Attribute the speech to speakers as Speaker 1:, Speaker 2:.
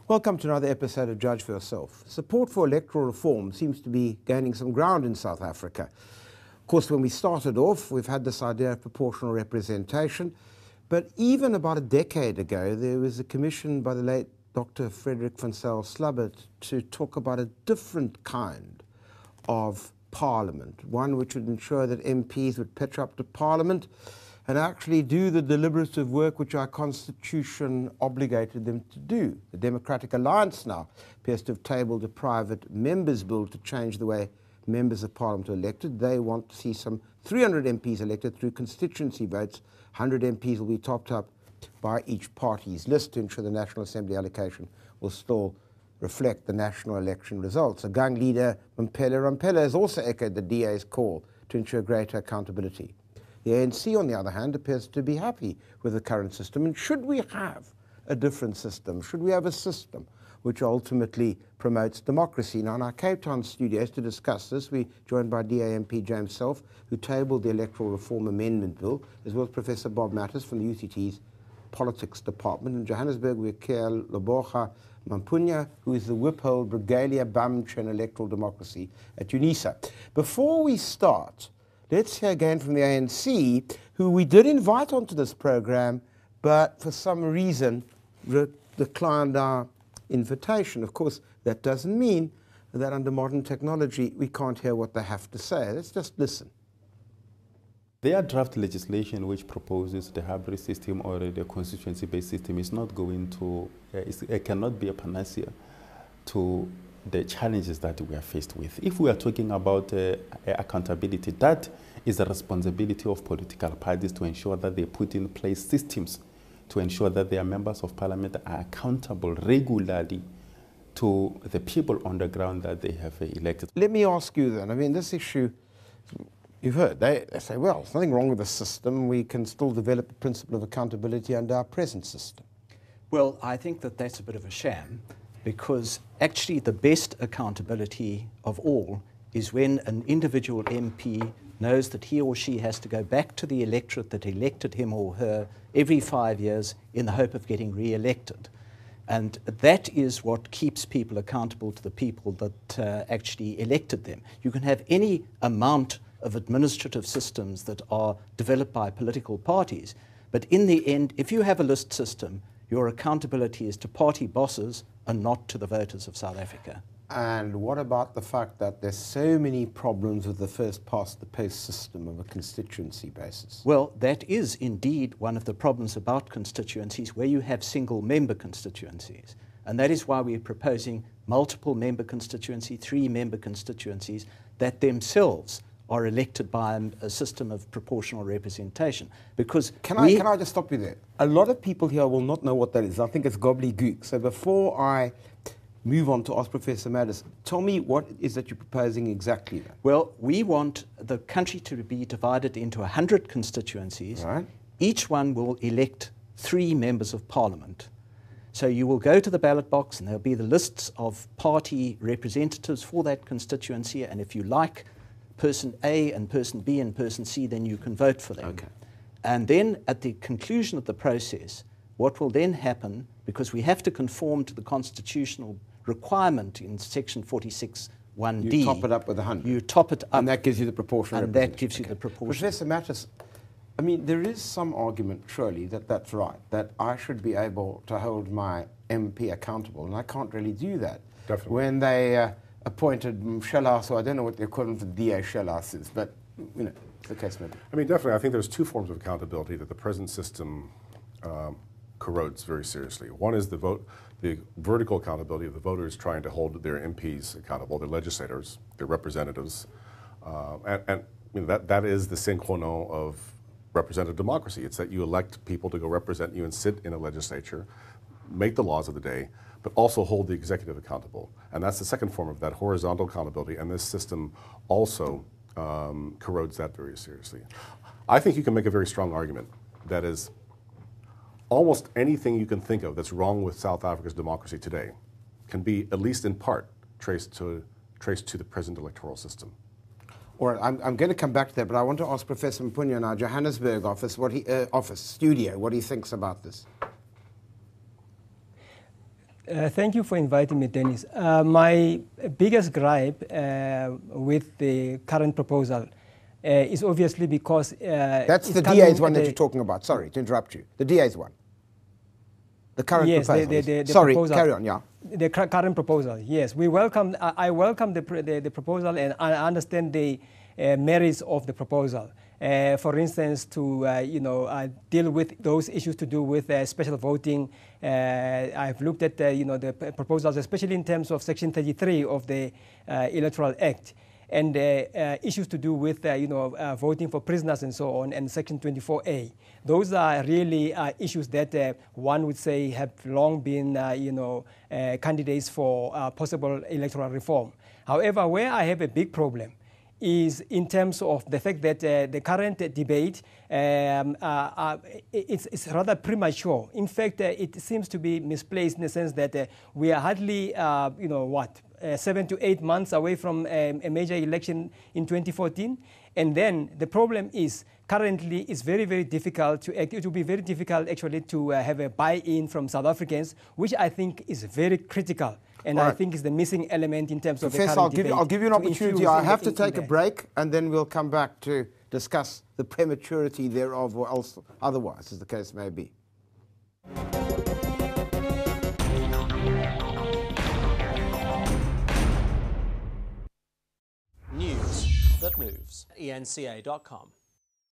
Speaker 1: Welcome to another episode of Judge for Yourself. Support for electoral reform seems to be gaining some ground in South Africa. Of course, when we started off, we've had this idea of proportional representation, but even about a decade ago, there was a commission by the late Dr. Frederick van Zyl Slabbert to talk about a different kind of parliament, one which would ensure that MPs would pitch up to parliament and actually do the deliberative work which our constitution obligated them to do. The Democratic Alliance now appears to have tabled a private members' bill to change the way members of parliament are elected. They want to see some 300 MPs elected through constituency votes. 100 MPs will be topped up by each party's list to ensure the National Assembly allocation will still reflect the national election results. A gang leader, Rampela, has also echoed the DA's call to ensure greater accountability. The ANC, on the other hand, appears to be happy with the current system. And should we have a different system? Should we have a system which ultimately promotes democracy? Now, in our Cape Town studios to discuss this, we're joined by DA MP James Selfe, who tabled the Electoral Reform Amendment Bill, as well as Professor Bob Matters from the UCT's Politics Department. In Johannesburg, we're Kealeboga Mapunye, who is the Whiphold Brigadier Bamcha in Electoral Democracy at Unisa. Before we start, let's hear again from the ANC, who we did invite onto this program, but for some reason declined our invitation. Of course, that doesn't mean that under modern technology we can't hear what they have to say. Let's just listen.
Speaker 2: Their draft legislation which proposes the hybrid system or the constituency-based system is not going to, it cannot be a panacea to the challenges that we are faced with. If we are talking about accountability, that is the responsibility of political parties to ensure that they put in place systems to ensure that their members of parliament are accountable regularly to the people on the ground that they have elected.
Speaker 1: Let me ask you then, I mean, this issue, you've heard, they say, well, there's nothing wrong with the system. We can still develop the principle of accountability under our present system.
Speaker 3: Well, I think that that's a bit of a sham, because actually the best accountability of all is when an individual MP knows that he or she has to go back to the electorate that elected him or her every 5 years in the hope of getting re-elected. And that is what keeps people accountable to the people that actually elected them. You can have any amount of administrative systems that are developed by political parties, but in the end, if you have a list system, your accountability is to party bosses and not to the voters of South Africa.
Speaker 1: And what about the fact that there's so many problems with the first past the post system of a constituency basis?
Speaker 3: Well, that is indeed one of the problems about constituencies, where you have single member constituencies. And that is why we're proposing multiple member constituency, 3-member constituencies that themselves are elected by a system of proportional representation. Because
Speaker 1: can I just stop you there? A lot of people here will not know what that is. I think it's gobbledygook. So before I move on to ask Professor Matters, tell me what is that you're proposing exactly then?
Speaker 3: Well, we want the country to be divided into 100 constituencies.
Speaker 1: Right.
Speaker 3: Each one will elect 3 members of parliament. So you will go to the ballot box and there'll be the lists of party representatives for that constituency, and if you like person A and person B and person C, then you can vote for them.
Speaker 1: Okay.
Speaker 3: And then at the conclusion of the process, what will then happen, because we have to conform to the constitutional requirement in section 46(1)(d).
Speaker 1: You top it up with 100.
Speaker 3: You top it up.
Speaker 1: And that gives you the proportional representation.
Speaker 3: And that gives you the proportion.
Speaker 1: Professor Matters, I mean, there is some argument, surely, that that's right, that I should be able to hold my MP accountable, and I can't really do that.
Speaker 4: Definitely.
Speaker 1: When they appointed Shelas, so I don't know what the equivalent of DA Shelas is, but, you know, the case may be.
Speaker 4: I mean, definitely, I think there's 2 forms of accountability that the present system corrodes very seriously. One is the vertical accountability of the voters trying to hold their MPs accountable, their legislators, their representatives, and you know, that is the sine qua non of representative democracy. It's that you elect people to go represent you and sit in a legislature, make the laws of the day, but also hold the executive accountable. And that's the second form of that horizontal accountability, and this system also corrodes that very seriously. I think you can make a very strong argument that is almost anything you can think of that's wrong with South Africa's democracy today can be, at least in part, traced to the present electoral system.
Speaker 1: All right, I'm going to come back to that, but I want to ask Professor Mapunye in our Johannesburg office, studio, what he thinks about this.
Speaker 5: Thank you for inviting me, Dennis. My biggest gripe with the current proposal is obviously because...
Speaker 1: That's the DA's one that you're talking about. Sorry to interrupt you. The DA's one. The current proposal.
Speaker 5: The
Speaker 1: sorry,
Speaker 5: proposal,
Speaker 1: carry on, yeah.
Speaker 5: The current proposal, yes. I welcome the proposal, and I understand the merits of the proposal. For instance, to deal with those issues to do with special voting. I've looked at the proposals, especially in terms of Section 33 of the Electoral Act, and issues to do with voting for prisoners and so on, and Section 24A. Those are really issues that one would say have long been candidates for possible electoral reform. However, where I have a big problem is in terms of the fact that the current debate, it's rather premature. In fact, it seems to be misplaced in the sense that we are hardly, 7 to 8 months away from a major election in 2014. And then the problem is currently it's very, very difficult to act. It will be very difficult actually to have a buy-in from South Africans, which I think is very critical. And I think is the missing element in terms of the current debate.
Speaker 1: I'll give you an opportunity. I have to take a break, and then we'll come back to discuss the prematurity thereof, or else otherwise, as the case may be.
Speaker 6: News that moves. ENCA.com.